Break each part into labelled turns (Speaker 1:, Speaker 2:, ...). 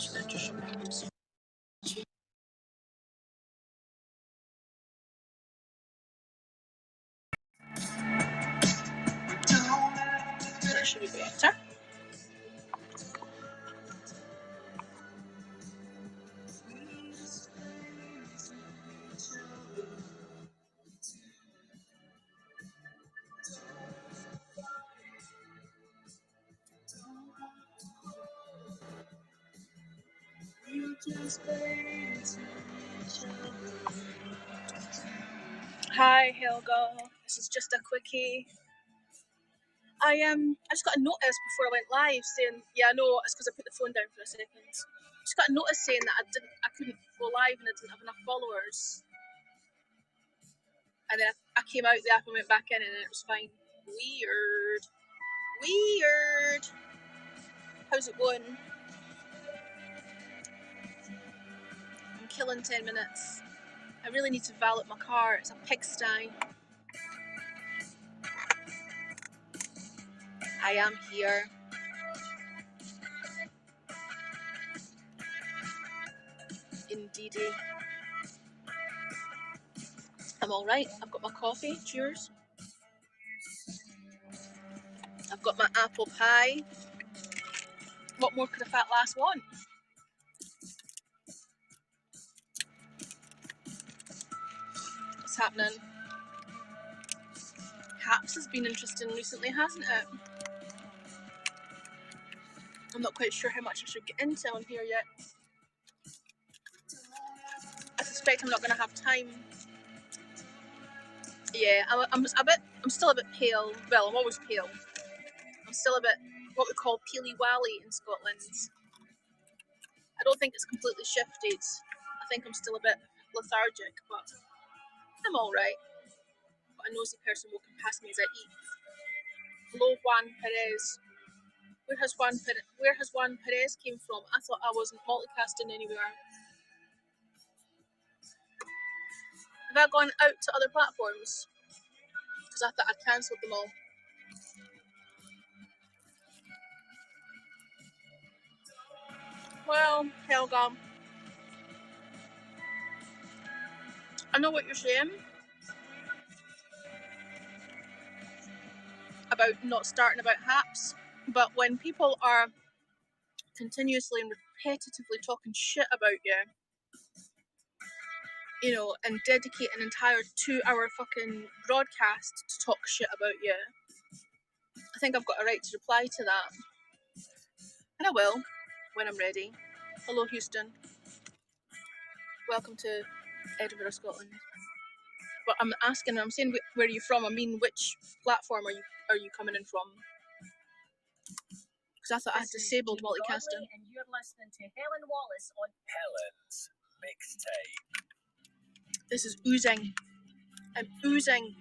Speaker 1: That should be better. Hi Helga, this is just a quickie. I just got a notice before I went live saying, yeah, I know it's because I put the phone down for a second. Just got a notice saying that I couldn't go live and I didn't have enough followers. And then I came out the app and went back in and it was fine. Weird. How's it going? I'm killing 10 minutes. I really need to valet my car. It's a pigsty. I am here. Indeedy. I'm alright. I've got my coffee. Cheers. I've got my apple pie. What more could a fat lass want? What's happening? Haps has been interesting recently, hasn't it? I'm not quite sure how much I should get into on here yet. I suspect I'm not going to have time. Yeah, I'm still a bit pale. Well, I'm always pale. I'm still a bit what we call peely-wally in Scotland. I don't think it's completely shifted. I think I'm still a bit lethargic, but I'm alright. But a nosy person walking past me as I eat. Hello, Juan Perez. Where has Juan Perez came from? I thought I wasn't multicasting anywhere. Have I gone out to other platforms? Because I thought I'd cancelled them all. Well, Helga, I know what you're saying about not starting about Haps, but when people are continuously and repetitively talking shit about you know, and dedicate an entire 2-hour fucking broadcast to talk shit about you, I think I've got a right to reply to that. And I will, when I'm ready. Hello, Houston. Welcome to Edinburgh, Scotland. But I'm saying where are you from? I mean, which platform are you coming in from? Because I thought I had disabled multicasting.
Speaker 2: And you're listening to Helen Wallace on Helen's Mixtape.
Speaker 1: This is oozing. I'm oozing.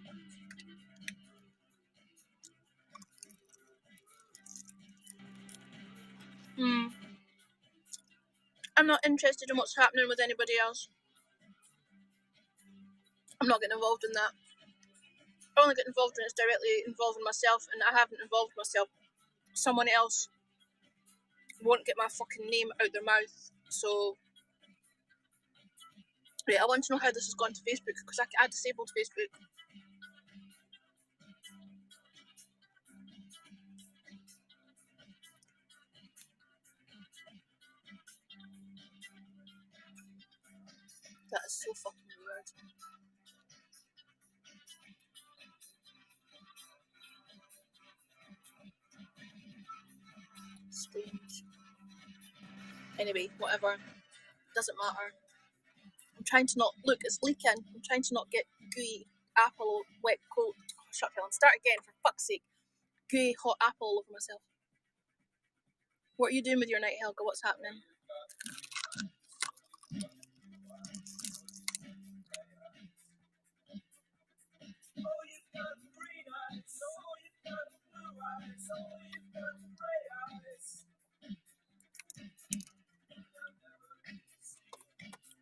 Speaker 1: I'm not interested in what's happening with anybody else. I'm not getting involved in that. I only get involved when it's directly involving myself, and I haven't involved myself. Someone else won't get my fucking name out their mouth. So, right, I want to know how this has gone to Facebook, because I disabled Facebook. That is so fucking weird. Strange. Anyway, whatever. Doesn't matter. I'm trying to not... Look, it's leaking. I'm trying to not get gooey apple, wet coat... Oh, shut up, start again, for fuck's sake. Gooey hot apple all over myself. What are you doing with your night, Helga? What's happening?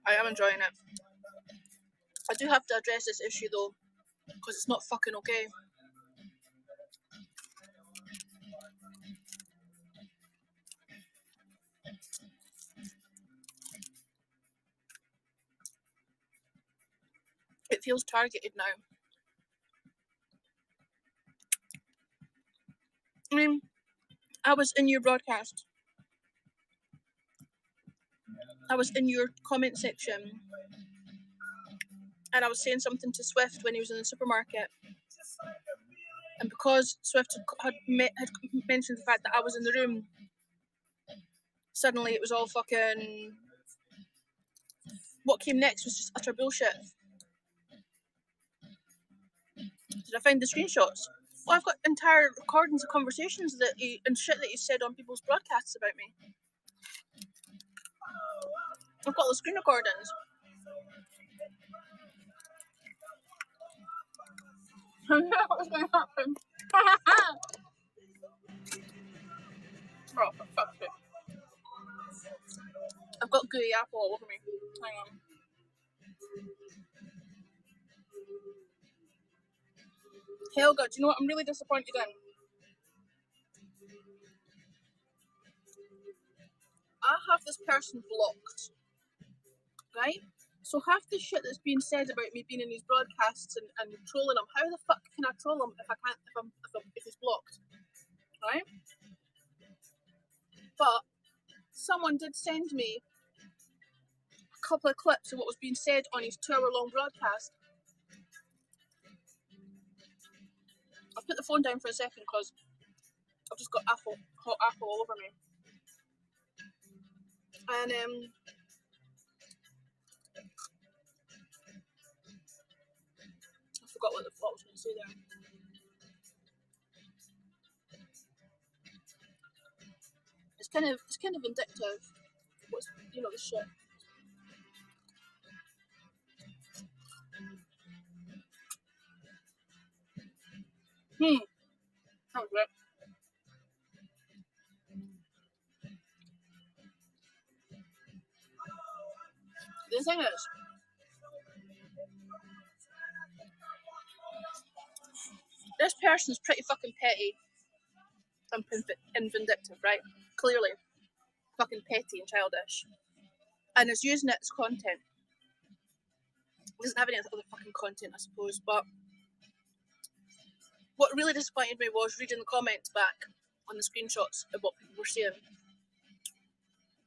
Speaker 1: I am enjoying it. I do have to address this issue though, because it's not fucking okay. feels targeted now. I mean, I was in your broadcast. I was in your comment section. And I was saying something to Swift when he was in the supermarket. And because Swift had mentioned the fact that I was in the room, suddenly it was all fucking... What came next was just utter bullshit. Did I find the screenshots? Well, I've got entire recordings of conversations and shit that he said on people's broadcasts about me. I've got the screen recordings. I know what's going to happen. Oh, for fuck's sake. I've got gooey apple all over me. Hang on. Helga, do you know what I'm really disappointed in? I have this person blocked, right? So half the shit that's being said about me being in these broadcasts and trolling him, how the fuck can I troll him if I can't if he's blocked, right? But someone did send me a couple of clips of what was being said on his 2-hour-long broadcast. I'll put the phone down for a second because I've just got hot apple all over me. And I forgot what I was going to say there. It's kind of vindictive. What's, you know, the shit. That was it. The thing is, this person's pretty fucking petty and vindictive, right? Clearly. Fucking petty and childish. And is using it as content. It doesn't have any other fucking content, I suppose, but what really disappointed me was reading the comments back on the screenshots of what people were saying.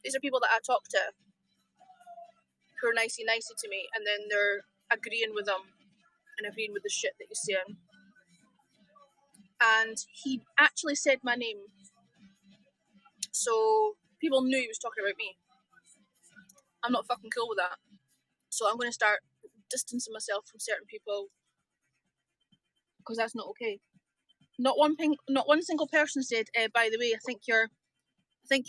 Speaker 1: These are people that I talk to who are nicey to me, and then they're agreeing with them and agreeing with the shit that he's saying. And he actually said my name, so people knew he was talking about me. I'm not fucking cool with that. So I'm going to start distancing myself from certain people because that's not okay. Not one single person said, by the way, I think you're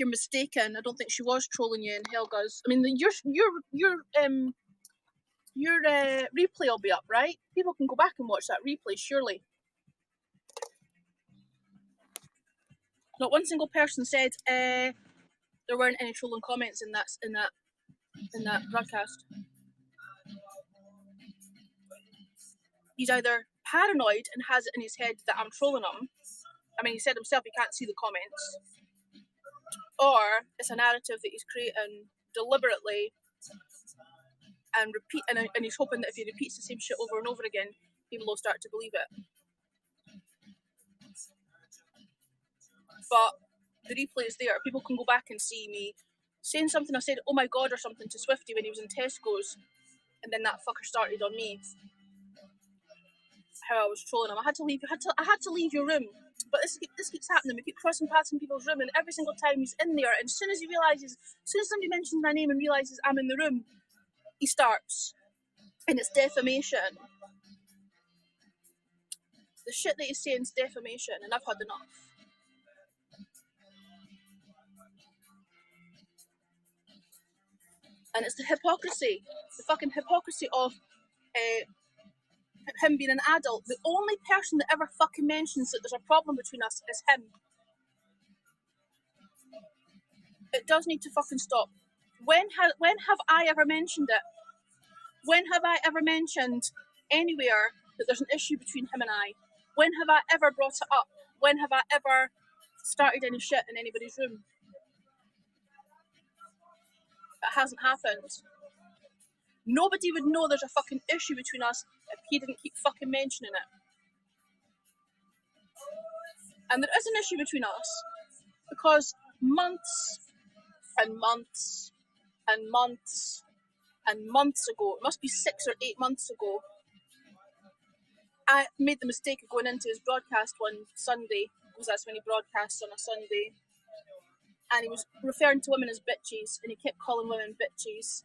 Speaker 1: mistaken. I don't think she was trolling you in Helga's. I mean, your replay will be up, right? People can go back and watch that replay, surely. Not one single person said there weren't any trolling comments in that broadcast. He's either paranoid and has it in his head that I'm trolling him. I mean, he said himself he can't see the comments. Or it's a narrative that he's creating deliberately and he's hoping that if he repeats the same shit over and over again, people will start to believe it. But the replay is there. People can go back and see me saying something I said, oh my god, or something to Swifty when he was in Tesco's, and then that fucker started on me. How I was trolling him. I had to leave your room. But this keeps happening. We keep crossing paths in people's room, and every single time he's in there, and as soon as somebody mentions my name and realises I'm in the room, he starts. And it's defamation. The shit that he's saying is defamation, and I've had enough. And it's the hypocrisy. The fucking hypocrisy of him being an adult. The only person that ever fucking mentions that there's a problem between us is him. It does need to fucking stop. When have I ever mentioned it? When have I ever mentioned anywhere that there's an issue between him and I? When have I ever brought it up? When have I ever started any shit in anybody's room? It hasn't happened. Nobody would know there's a fucking issue between us if he didn't keep fucking mentioning it. And there is an issue between us because months and months and months and months ago, it must be 6 or 8 months ago, I made the mistake of going into his broadcast one Sunday, because that's when he broadcasts on a Sunday, and he was referring to women as bitches, and he kept calling women bitches,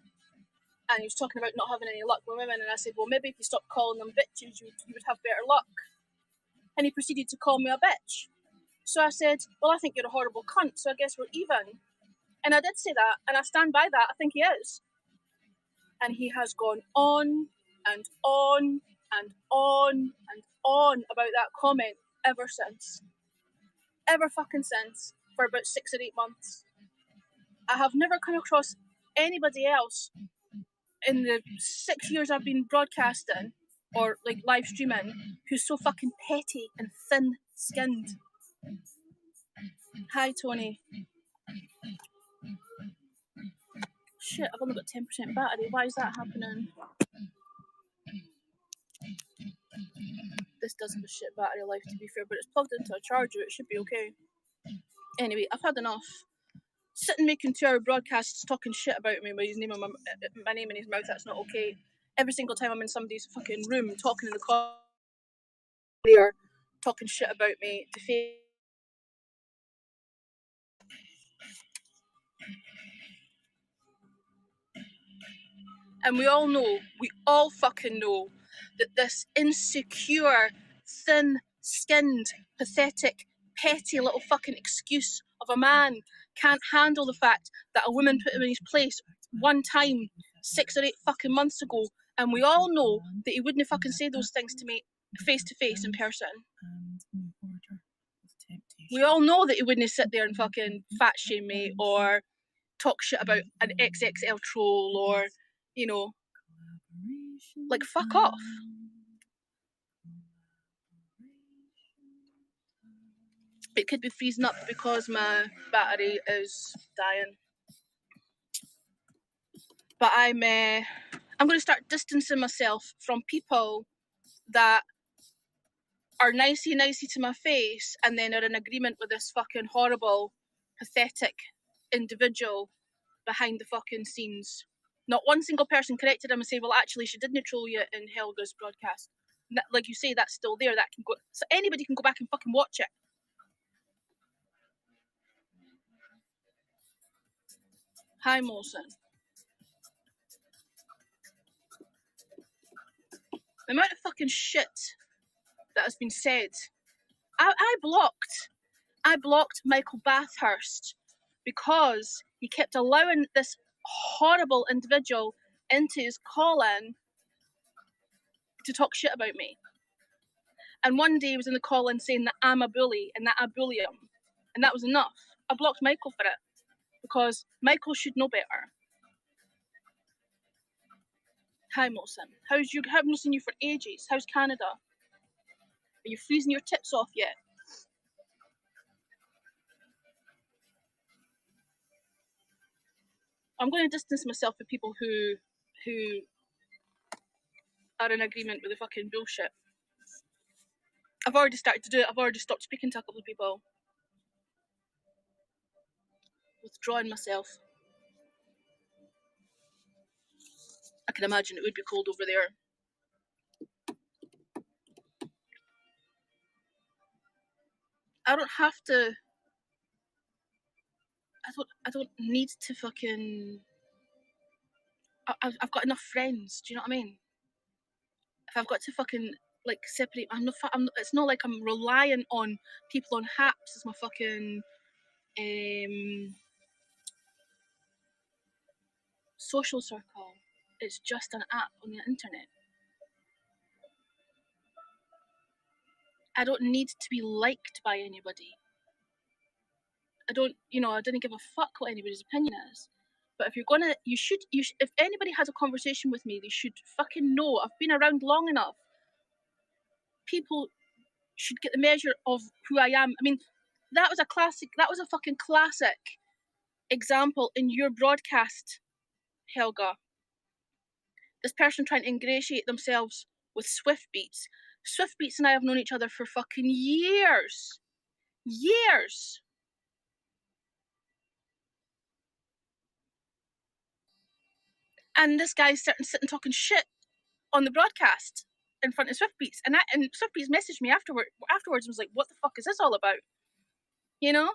Speaker 1: and he was talking about not having any luck with women, and I said, well, maybe if you stopped calling them bitches, you would have better luck. And he proceeded to call me a bitch. So I said, well, I think you're a horrible cunt, so I guess we're even. And I did say that, and I stand by that. I think he is. And he has gone on and on and on and on about that comment ever since. Ever fucking since, for about 6 or 8 months. I have never come across anybody else in the 6 years I've been broadcasting or like live streaming who's so fucking petty and thin-skinned. Hi, Tony. Shit, I've only got 10% battery. Why is that happening? This does have a shit battery life, to be fair, but it's plugged into a charger. It should be okay. Anyway, I've had enough. Sitting making 2-hour broadcasts talking shit about me with his name in my name in his mouth, that's not okay. Every single time I'm in somebody's fucking room talking in the car, they're talking shit about me, and we all fucking know that this insecure, thin-skinned, pathetic, petty little fucking excuse of a man can't handle the fact that a woman put him in his place one time 6 or 8 fucking months ago, and we all know that he wouldn't fucking say those things to me face to face in person. We all know that he wouldn't sit there and fucking fat shame me or talk shit about an XXL troll or, you know, like, fuck off. It could be freezing up because my battery is dying. But I'm going to start distancing myself from people that are nicey to my face and then are in agreement with this fucking horrible, pathetic individual behind the fucking scenes. Not one single person corrected him and said, well, actually, she didn't troll you in Helga's broadcast. Like you say, that's still there. That can go. So anybody can go back and fucking watch it. Hi, Molson. The amount of fucking shit that has been said. I blocked Michael Bathurst because he kept allowing this horrible individual into his call-in to talk shit about me. And one day he was in the call-in saying that I'm a bully and that I bully him. And that was enough. I blocked Michael for it because Michael should know better. Hi, Molson. How's you? I haven't seen you for ages. How's Canada? Are you freezing your tits off yet? I'm going to distance myself from people who are in agreement with the fucking bullshit. I've already started to do it. I've already stopped speaking to a couple of people. Withdrawing myself. I can imagine it would be cold over there. I don't have to. I don't need to fucking. I've got enough friends. Do you know what I mean? If I've got to fucking like separate, it's not like I'm relying on people on Haps as my fucking social circle. It's just an app on the internet. I don't need to be liked by anybody. I didn't give a fuck what anybody's opinion is. But if you're gonna, you should, if anybody has a conversation with me, they should fucking know I've been around long enough. People should get the measure of who I am. I mean, that was a fucking classic example in your broadcast, Helga. This person trying to ingratiate themselves with Swiftbeats. Swiftbeats and I have known each other for fucking years. Years. And this guy's sitting talking shit on the broadcast in front of Swiftbeats. And Swiftbeats messaged me afterwards and was like, what the fuck is this all about? You know?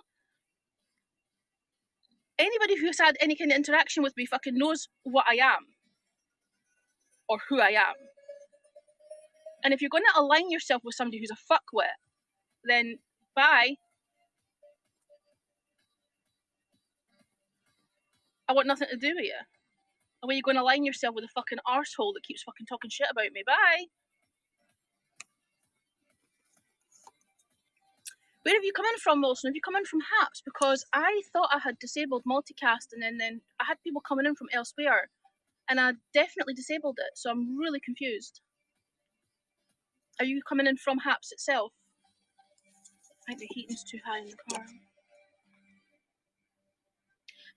Speaker 1: Anybody who's had any kind of interaction with me fucking knows what I am. Or who I am. And if you're going to align yourself with somebody who's a fuckwit, then bye. I want nothing to do with you. Or are you going to align yourself with a fucking arsehole that keeps fucking talking shit about me? Bye. Where have you come in from, Wilson? Have you come in from Haps? Because I thought I had disabled multicast, and then I had people coming in from elsewhere, and I definitely disabled it, so I'm really confused. Are you coming in from Haps itself? I think the heating's too high in the car.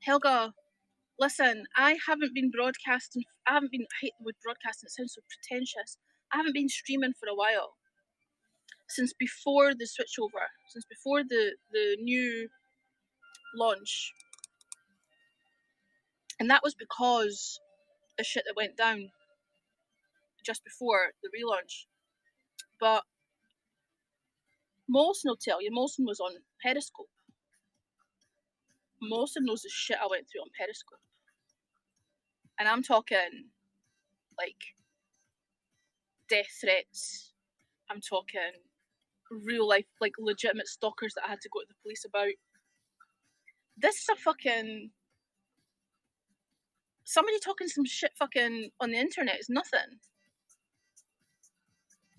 Speaker 1: Helga, listen, I haven't been broadcasting, I hate the word broadcasting, it sounds so pretentious. I haven't been streaming for a while. Since before the switchover, since before the new launch. And that was because the shit that went down just before the relaunch. But Molson will tell you, Molson was on Periscope. Molson knows the shit I went through on Periscope. And I'm talking, like, death threats. I'm talking real life, like, legitimate stalkers that I had to go to the police about. This is a fucking... Somebody talking some shit fucking on the internet is nothing.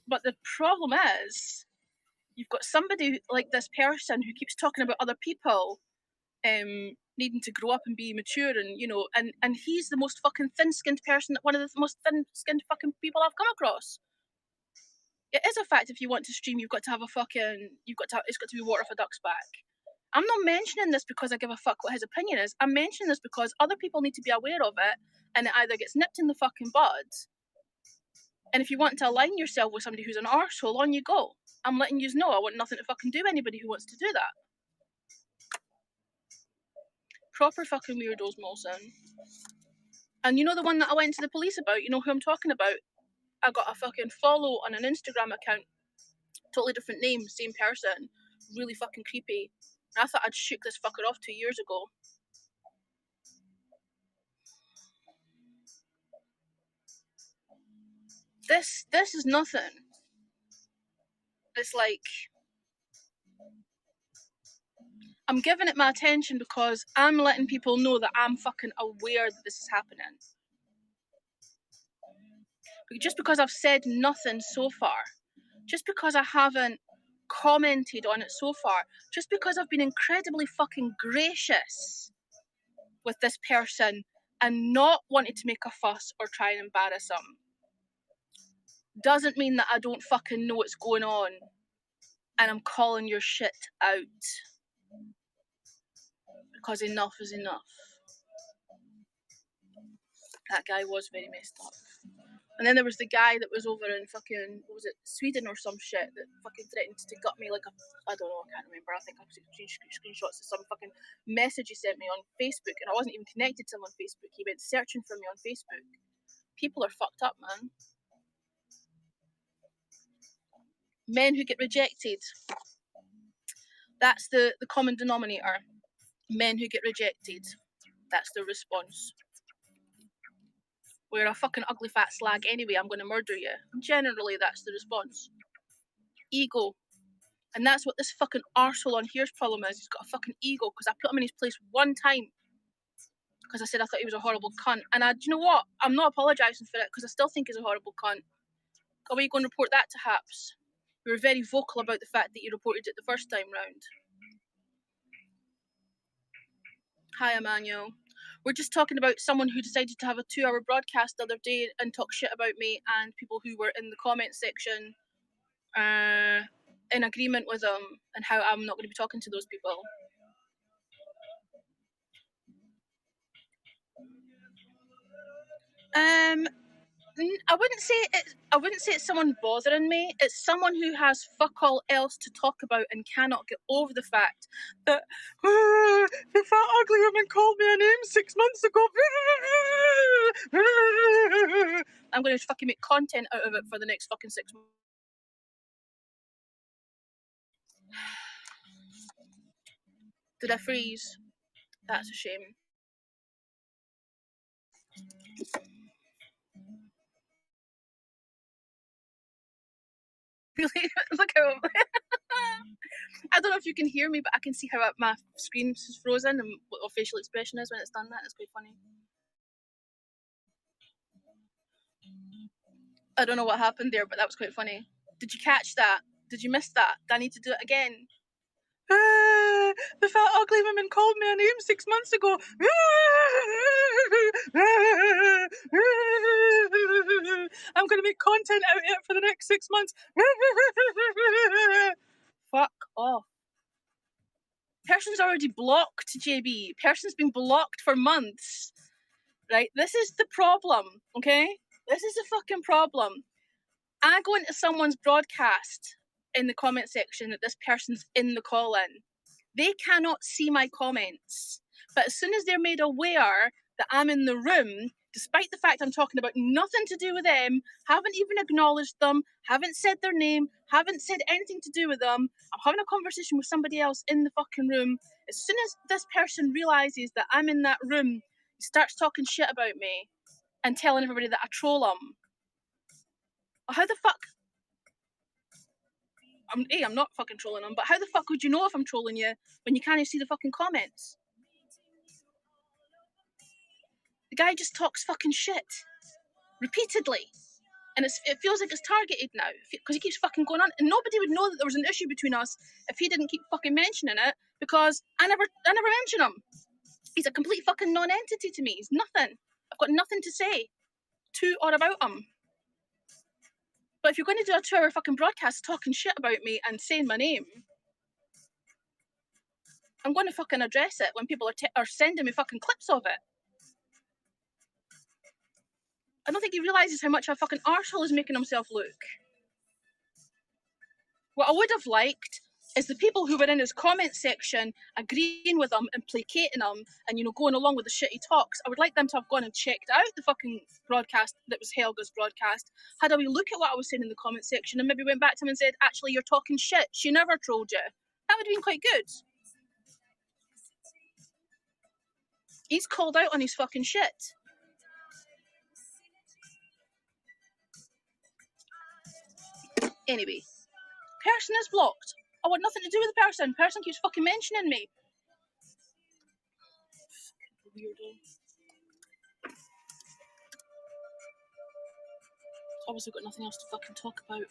Speaker 1: But the problem is, you've got somebody like this person who keeps talking about other people needing to grow up and be mature, and you know, and he's the most fucking thin-skinned person, one of the most thin-skinned fucking people I've come across. It is a fact, if you want to stream, you've got to have a fucking, it's got to be water off a duck's back. I'm not mentioning this because I give a fuck what his opinion is. I'm mentioning this because other people need to be aware of it, and it either gets nipped in the fucking bud, and if you want to align yourself with somebody who's an arsehole, on you go. I'm letting you know I want nothing to fucking do with anybody who wants to do that. Proper fucking weirdos, Molson. And you know the one that I went to the police about? You know who I'm talking about? I got a fucking follow on an Instagram account. Totally different name, same person. Really fucking creepy. And I thought I'd shook this fucker off 2 years ago. This is nothing. It's like... I'm giving it my attention because I'm letting people know that I'm fucking aware that this is happening. But just because I've said nothing so far, just because I haven't commented on it so far, just because I've been incredibly fucking gracious with this person and not wanted to make a fuss or try and embarrass them, doesn't mean that I don't fucking know what's going on and I'm calling your shit out. Because enough is enough. That guy was very messed up. And then there was the guy that was over in fucking, what was it, Sweden or some shit, that fucking threatened to gut me like a, I don't know, I can't remember. I think I've seen screenshots of some fucking message he sent me on Facebook, and I wasn't even connected to him on Facebook. He went searching for me on Facebook. People are fucked up, man. Men who get rejected. That's the common denominator. Men who get rejected. That's the response. We're a fucking ugly fat slag anyway, I'm going to murder you. Generally, that's the response. Ego. And that's what this fucking arsehole on here's problem is. He's got a fucking ego, because I put him in his place one time because I said I thought he was a horrible cunt. And do you know what? I'm not apologising for it, because I still think he's a horrible cunt. Are we going to report that to Haps? We were very vocal about the fact that you reported it the first time round. Hi, Emmanuel. We're just talking about someone who decided to have a 2-hour broadcast the other day and talk shit about me, and people who were in the comment section in agreement with them, and how I'm not going to be talking to those people. I wouldn't say it's someone bothering me. It's someone who has fuck all else to talk about and cannot get over the fact that the fat ugly woman called me a name 6 months ago. I'm going to fucking make content out of it for the next fucking 6 months. Did I freeze? That's a shame. Really? Look how I don't know if you can hear me, but I can see how my screen is frozen and what the facial expression is when it's done that. It's quite funny. I don't know what happened there, but that was quite funny. Did you catch that? Did you miss that? Do I need to do it again? The fat ugly woman called me a name 6 months ago. I'm going to make content out of it for the next 6 months. Fuck off. Person's already blocked, JB. Person's been blocked for months. Right? This is the problem, okay? This is the fucking problem. I go into someone's broadcast in the comment section that this person's in the call-in. They cannot see my comments. But as soon as they're made aware that I'm in the room, despite the fact I'm talking about nothing to do with them, haven't even acknowledged them, haven't said their name, haven't said anything to do with them, I'm having a conversation with somebody else in the fucking room. As soon as this person realises that I'm in that room, he starts talking shit about me and telling everybody that I troll them. How the fuck? I'm not fucking trolling them, but how the fuck would you know if I'm trolling you when you can't even see the fucking comments? The guy just talks fucking shit repeatedly, and it feels like it's targeted now because he keeps fucking going on, and nobody would know that there was an issue between us if he didn't keep fucking mentioning it, because I never mention him. He's a complete fucking non-entity to me. He's nothing. I've got nothing to say to or about him. But if you're going to do a 2-hour fucking broadcast talking shit about me and saying my name, I'm going to fucking address it when people are sending me fucking clips of it. I don't think he realises how much a fucking arsehole is making himself look. What I would have liked is the people who were in his comment section agreeing with him and placating him and, you know, going along with the shit he talks. I would like them to have gone and checked out the fucking broadcast that was Helga's broadcast, had a wee look at what I was saying in the comment section, and maybe went back to him and said, actually, you're talking shit. She never trolled you. That would have been quite good. He's called out on his fucking shit. Anyway, person is blocked. I want nothing to do with the person. Person keeps fucking mentioning me. Weirdo. Obviously got nothing else to fucking talk about.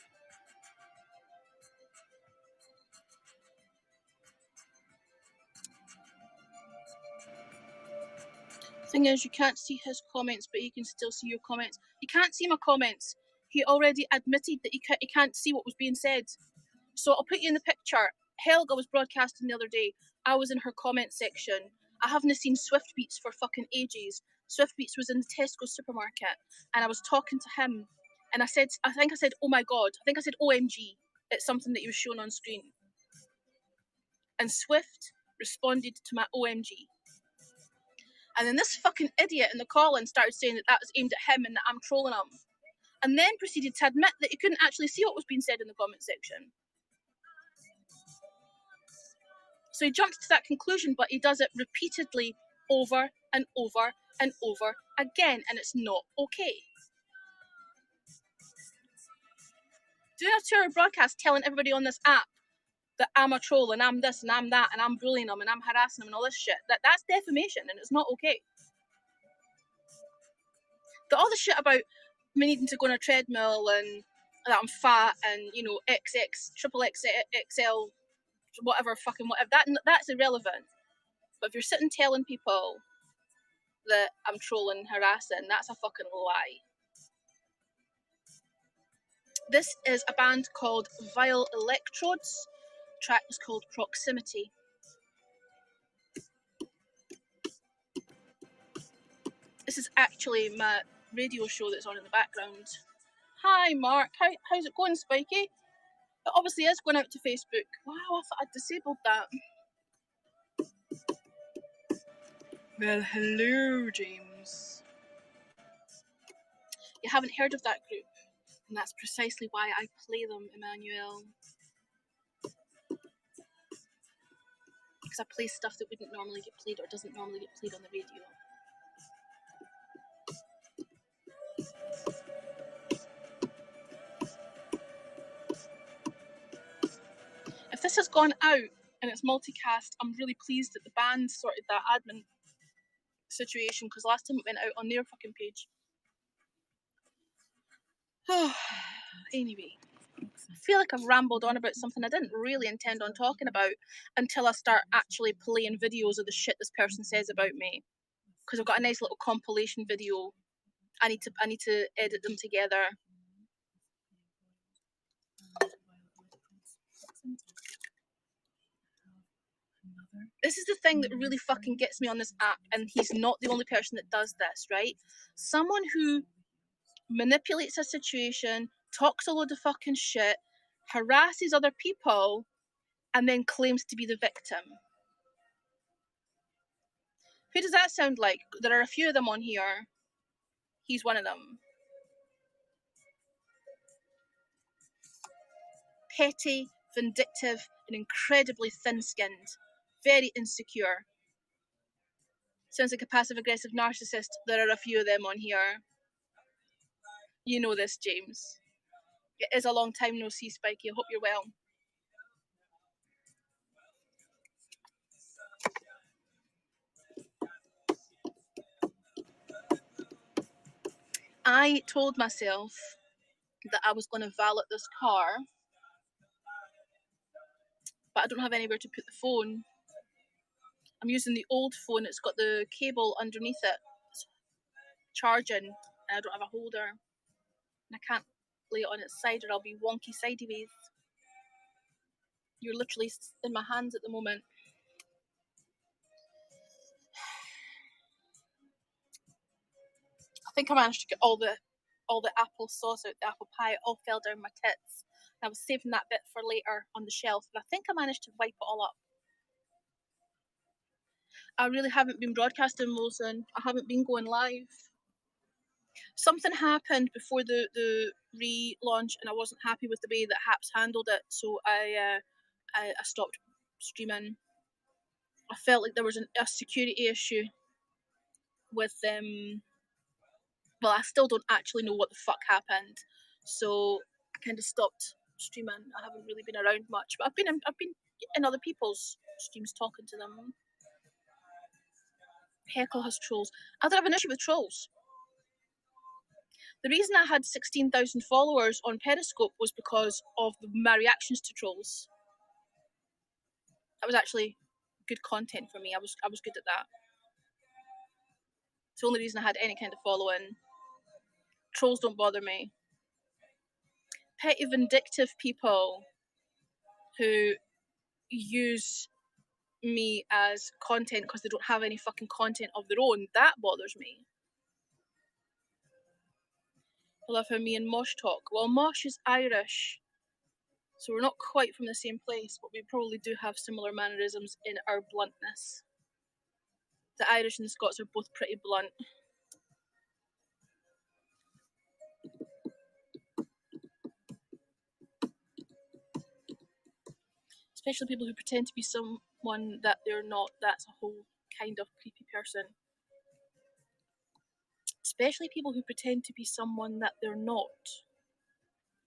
Speaker 1: Thing is, you can't see his comments, but he can still see your comments. You can't see my comments. He already admitted that he can't see what was being said. So I'll put you in the picture. Helga was broadcasting the other day. I was in her comment section. I haven't seen Swift Beats for fucking ages. Swift Beats was in the Tesco supermarket, and I was talking to him, and I think I said, oh my god. I think I said OMG. It's something that he was showing on screen. And Swift responded to my OMG. And then this fucking idiot in the call-in started saying that was aimed at him and that I'm trolling him. And then proceeded to admit that he couldn't actually see what was being said in the comment section. So he jumped to that conclusion, but he does it repeatedly over and over and over again, and it's not okay. Doing a 2-hour broadcast telling everybody on this app that I'm a troll and I'm this and I'm that and I'm bullying them and I'm harassing them and all this shit, that's defamation and it's not okay. All the shit about me needing to go on a treadmill and that I'm fat and, you know, triple XL, whatever, that's irrelevant. But if you're sitting telling people that I'm trolling and harassing, that's a fucking lie. This is a band called Vile Electrodes. The track was called Proximity. This is actually my radio show that's on in the background. Hi, Mark. How's it going, Spiky? It obviously is going out to Facebook. Wow, I thought I'd disabled that. Well, hello, James. You haven't heard of that group, and that's precisely why I play them, Emmanuel. Because I play stuff that wouldn't normally get played or doesn't normally get played on the radio. If this has gone out and it's multicast, I'm really pleased that the band sorted that admin situation, because last time it went out on their fucking page. Anyway, I feel like I've rambled on about something I didn't really intend on talking about until I start actually playing videos of the shit this person says about me. Because I've got a nice little compilation video. I need to edit them together. This is the thing that really fucking gets me on this app, and he's not the only person that does this, right? Someone who manipulates a situation, talks a load of fucking shit, harasses other people, and then claims to be the victim. Who does that sound like? There are a few of them on here. He's one of them. Petty, vindictive, and incredibly thin-skinned. Very insecure. Sounds like a passive-aggressive narcissist. There are a few of them on here. You know this, James. It is a long time no see, Spiky. I hope you're well. I told myself that I was going to valet this car, but I don't have anywhere to put the phone. I'm using the old phone. It's got the cable underneath it. It's charging, and I don't have a holder. And I can't lay it on its side or I'll be wonky sideways. You're literally in my hands at the moment. I think I managed to get all the apple sauce out the apple pie. It all fell down my tits. And I was saving that bit for later on the shelf, and I think I managed to wipe it all up. I really haven't been broadcasting, Wilson. I haven't been going live. Something happened before the relaunch, and I wasn't happy with the way that Haps handled it, so I stopped streaming. I felt like there was a security issue with them. Well, I still don't actually know what the fuck happened, so I kind of stopped streaming. I haven't really been around much, but I've been in other people's streams talking to them. Heckle has trolls. I don't have an issue with trolls. The reason I had 16,000 followers on Periscope was because of my reactions to trolls. That was actually good content for me. I was good at that. It's the only reason I had any kind of following. Trolls don't bother me. Petty, vindictive people who use me as content because they don't have any fucking content of their own, that bothers me. I love how me and Mosh talk. Well, Mosh is Irish, so we're not quite from the same place, but we probably do have similar mannerisms in our bluntness. The Irish and the Scots are both pretty blunt. Especially people who pretend to be someone that they're not. That's a whole kind of creepy person. Especially people who pretend to be someone that they're not.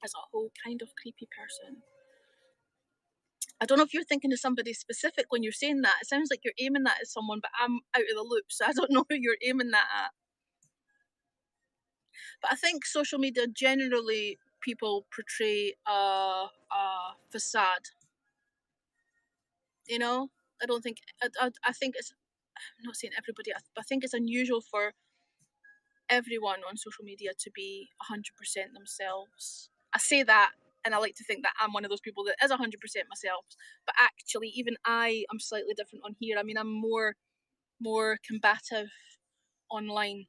Speaker 1: As a whole kind of creepy person. I don't know if you're thinking of somebody specific when you're saying that. It sounds like you're aiming that at someone, but I'm out of the loop, so I don't know who you're aiming that at. But I think social media generally people portray a facade. You know, I don't think I think it's. I'm not saying everybody, but I think it's unusual for everyone on social media to be 100% themselves. I say that, and I like to think that I'm one of those people that is 100% myself. But actually, even I am slightly different on here. I mean, I'm more combative online.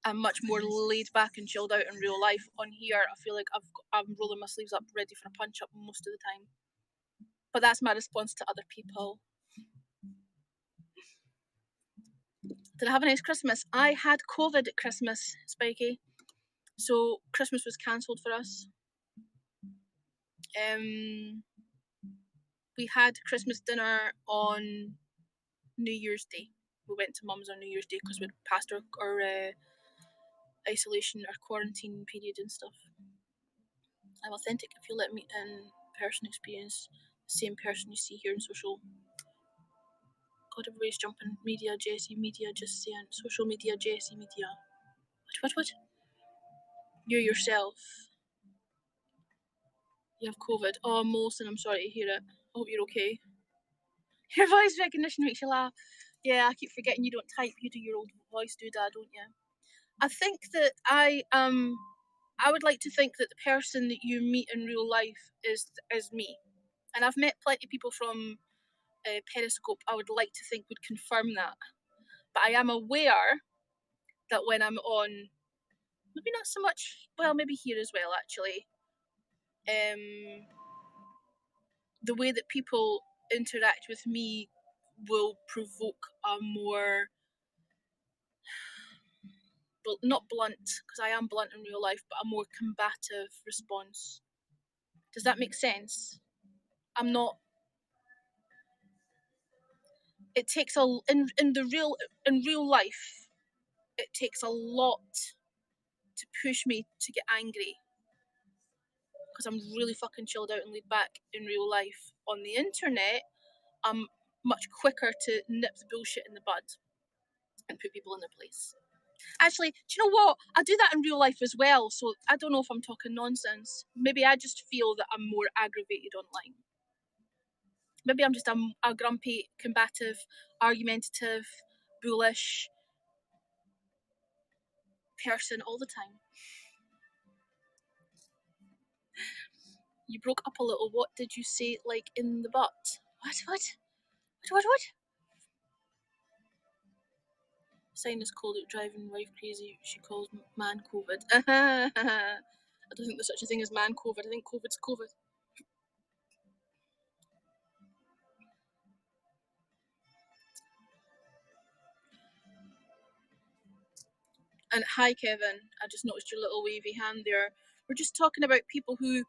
Speaker 1: I'm much more laid back and chilled out in real life. On here, I feel like I'm rolling my sleeves up, ready for a punch up most of the time. But that's my response to other people. Did I have a nice Christmas? I had COVID at Christmas, Spiky. So Christmas was cancelled for us. We had Christmas dinner on New Year's Day. We went to Mum's on New Year's Day because we'd passed our isolation, our quarantine period and stuff. I'm authentic. If you let me in person experience the same person you see here in social. God, everybody's jumping. Media, Jessie, media, just saying. Social media, Jessie, media. What? You're yourself. You have COVID. Oh, Molson, I'm sorry to hear it. I hope you're okay. Your voice recognition makes you laugh. Yeah, I keep forgetting you don't type. You do your old voice doodah, don't you? I think that I would like to think that the person that you meet in real life is me. And I've met plenty of people from Periscope I would like to think would confirm that. But I am aware that when I'm on, maybe not so much, well, maybe here as well actually, the way that people interact with me will provoke a more, not blunt, because I am blunt in real life, but a more combative response. Does that make sense? I'm not. It takes in real life. It takes a lot to push me to get angry, because I'm really fucking chilled out and laid back in real life. On the internet, I'm much quicker to nip the bullshit in the bud and put people in their place. Actually, do you know what? I do that in real life as well, so I don't know if I'm talking nonsense. Maybe I just feel that I'm more aggravated online. Maybe I'm just a grumpy, combative, argumentative, bullish person all the time. You broke up a little. What did you say, like, in the butt? What? Sinus cold out driving wife crazy. She calls man COVID. I don't think there's such a thing as man COVID. I think COVID's COVID. And hi, Kevin. I just noticed your little wavy hand there. We're just talking about people who,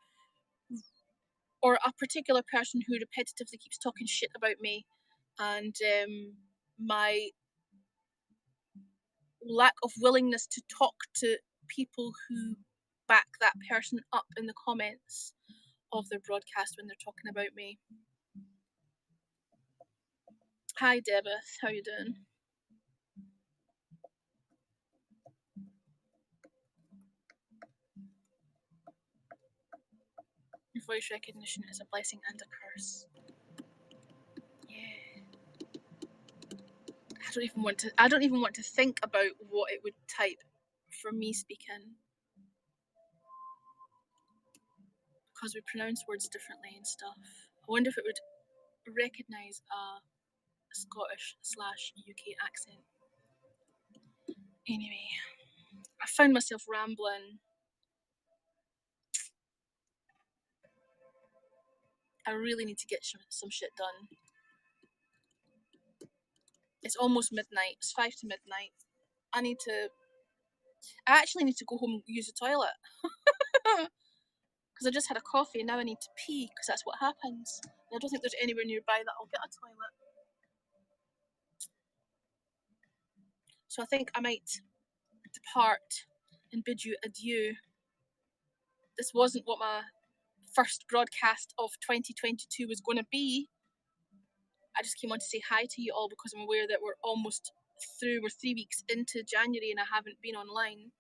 Speaker 1: or a particular person who repetitively keeps talking shit about me, and my lack of willingness to talk to people who back that person up in the comments of their broadcast when they're talking about me. Hi, Debeth. How you doing? Your voice recognition is a blessing and a curse. Yeah. I don't even want to think about what it would type for me speaking, because we pronounce words differently and stuff. I wonder if it would recognise a Scottish/UK accent. Anyway, I found myself rambling. I really need to get some shit done. It's almost midnight. It's 5 to midnight. I actually need to go home and use the toilet. Because I just had a coffee and now I need to pee, because that's what happens. And I don't think there's anywhere nearby that I'll get a toilet. So I think I might depart and bid you adieu. This wasn't what my first broadcast of 2022 was going to be. I just came on to say hi to you all because I'm aware that we're almost through. We're 3 weeks into January and I haven't been online.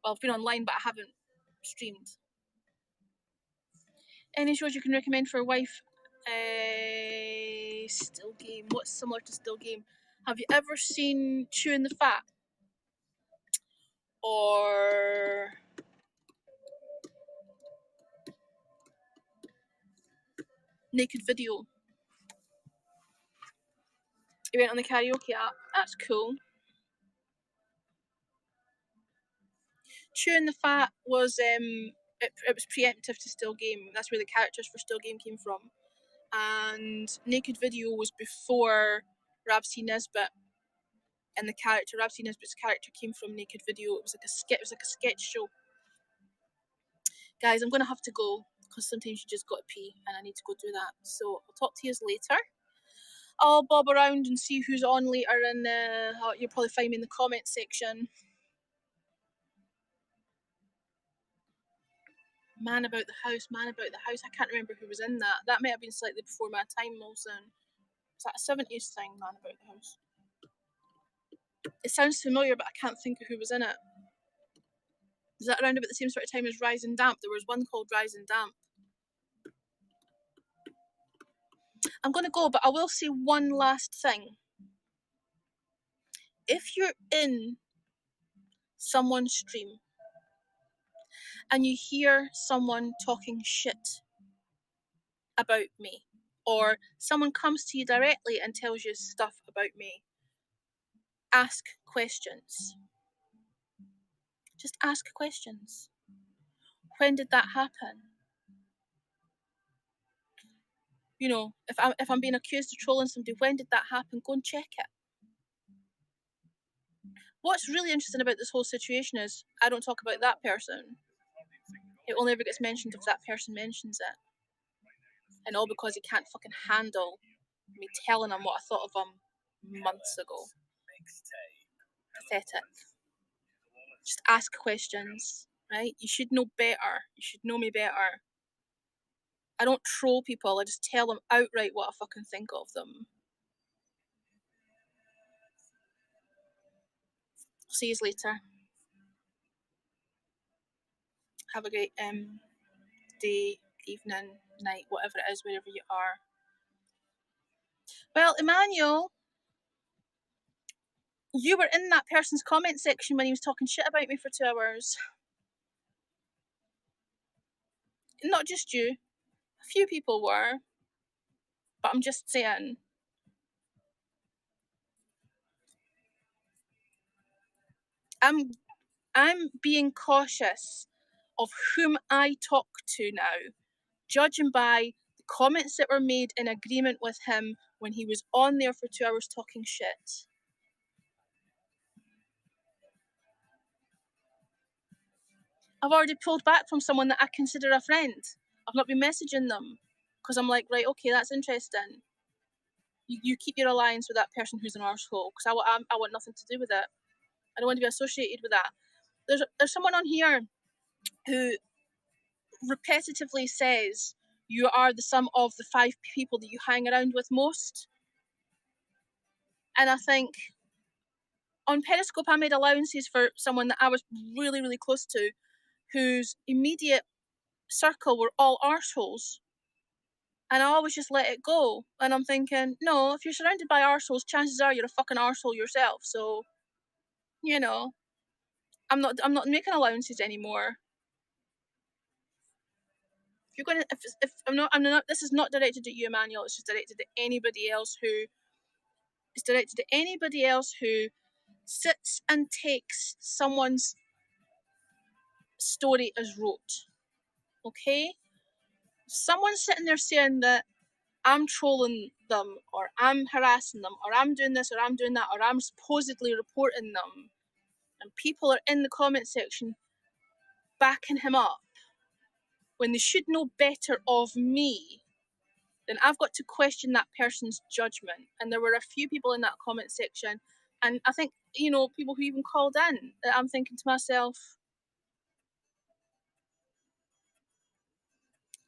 Speaker 1: Well, I've been online, but I haven't streamed. Any shows you can recommend for a wife? Still Game. What's similar to Still Game? Have you ever seen Chewing the Fat? Or Naked Video? You went on the karaoke app. That's cool. chewing the fat was it was preemptive to Still Game. That's where the characters for Still Game came from. And Naked Video was before Rab C. Nesbitt, and the character Rab C. Nesbitt's character came from Naked Video. It was like a skit. It was like a sketch show. Guys, I'm gonna have to go because sometimes you just gotta pee, and I need to go do that. So I'll talk to you later. I'll bob around and see who's on later, and you'll probably find me in the comments section. Man About the House, Man About the House. I can't remember who was in that. That might have been slightly before my time, also. Is that a 70s thing, Man About the House? It sounds familiar, but I can't think of who was in it. Is that around about the same sort of time as Rise and Damp? There was one called Rise and Damp. I'm going to go, but I will say one last thing. If you're in someone's stream and you hear someone talking shit about me, or someone comes to you directly and tells you stuff about me, ask questions. Just ask questions. When did that happen? You know, if I'm being accused of trolling somebody, when did that happen? Go and check it. What's really interesting about this whole situation is I don't talk about that person. It only ever gets mentioned if that person mentions it. And all because he can't fucking handle me telling him what I thought of him months ago. Pathetic. Just ask questions, right? You should know better. You should know me better. I don't troll people, I just tell them outright what I fucking think of them. See you later. Have a great day, evening, night, whatever it is, wherever you are. Well, Emmanuel, you were in that person's comment section when he was talking shit about me for 2 hours. Not just you. A few people were. But I'm just saying. I'm being cautious of whom I talk to now, judging by the comments that were made in agreement with him when he was on there for 2 hours talking shit. I've already pulled back from someone that I consider a friend. I've not been messaging them because I'm like, right, okay, that's interesting. You keep your alliance with that person who's an arsehole because I want nothing to do with it. I don't want to be associated with that. There's someone on here who repetitively says you are the sum of the 5 people that you hang around with most. And I think on Periscope I made allowances for someone that I was really, really close to, whose immediate circle were all arseholes. And I always just let it go. And I'm thinking, no, if you're surrounded by arseholes, chances are you're a fucking arsehole yourself. So, you know, I'm not making allowances anymore. If you're gonna, if I'm not, this is not directed at you, Emmanuel. It's just directed at anybody else who. It's directed at anybody else who sits and takes someone's story as rote. Okay? Someone's sitting there saying that I'm trolling them, or I'm harassing them, or I'm doing this, or I'm doing that, or I'm supposedly reporting them, and people are in the comment section backing him up when they should know better of me, then I've got to question that person's judgment. And there were a few people in that comment section, and I think, you know, people who even called in, that I'm thinking to myself,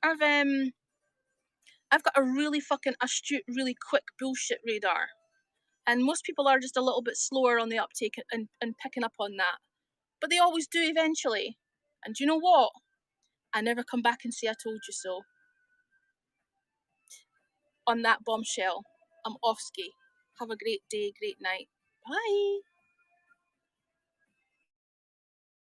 Speaker 1: I've got a really fucking astute, really quick bullshit radar. And most people are just a little bit slower on the uptake and picking up on that. But they always do eventually. And you know what? I never come back and say I told you so. On that bombshell, I'm off ski. Have a great day, great night. Bye.